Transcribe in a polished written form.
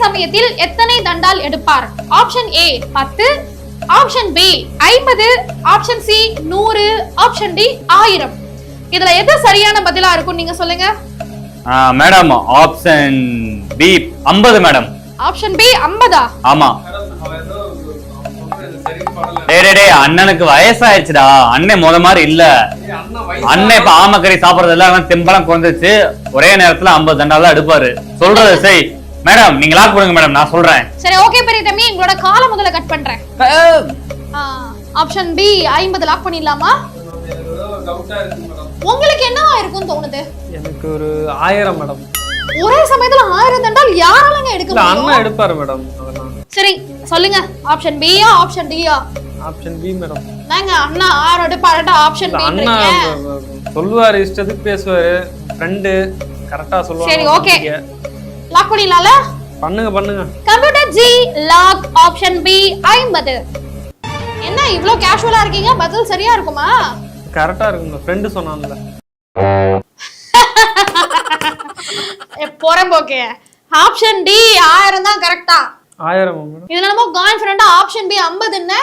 சமயத்தில் எத்தனை தண்டால் எடுப்பார்? Option A 10, option B 50, option C 100, option D 1000. இதுல எது சரியான பதிலா இருக்கும் நீங்க சொல்லுங்க. Madam option B 50 madam. Option B 50. ஆமா. டேய் அண்ணனுக்கு வயசாயிருச்சுடா. அண்ணன் முத மாதிரி இல்ல. அண்ணன் இப்ப ஆமக்கறி சாப்பிடுறது எல்லாம் தெம்பெல்லாம் குறைஞ்சிச்சு. ஒரே நேரத்துல 50 தண்டால எடுப்பாரு. சொல்றது சரி மேடம். நீங்க லாக் பண்ணுங்க மேடம், நான் சொல்றேன். சரி ஓகே பெரிய தம்பி, உங்களோட காலை முதல்ல கட் பண்றேன். ஆப்ஷன் பி 50 லாக் பண்ணிடலாமா? உங்களுக்கு என்னவா இருக்கும் தோணுது? எனக்கு ஒரு 1000 மேடம். ஒரே சமயத்துல 1000 தண்டால் யாராலங்க எடுக்க முடியும்? அண்ணன் எடுப்பாரு மேடம். அதெல்லாம் சரி சொல்லுங்க, ஆப்ஷன் பியா ஆப்ஷன் டியா? Option B madam. நாங்க அண்ணா 1000 எடுப்பாருடா, ஆப்ஷன் பி. அண்ணா சொல்லுவாரு, இஷ்டத்துக்கு பேசுவாரு, ஃப்ரெண்டு கரெக்டா சொல்லுவாங்க. சரி ஓகே, லாக் பண்ணிடலாம்ல? பண்ணுங்க. Computer ji lock option B 50. என்ன இவ்ளோ கேஷுவலா இருக்கீங்க? பதில் சரியா இருக்குமா? கரெக்டா இருக்குங்க, ஃப்ரெண்டு சொன்னான்ல. போறம்போக்கே, ஆப்ஷன் டி 1000 தான் கரெக்ட்டா. 1000 மேடம். இதுல நம்ம கான்ஃபிடென்ட்டா ஆப்ஷன் பி 50 என்ன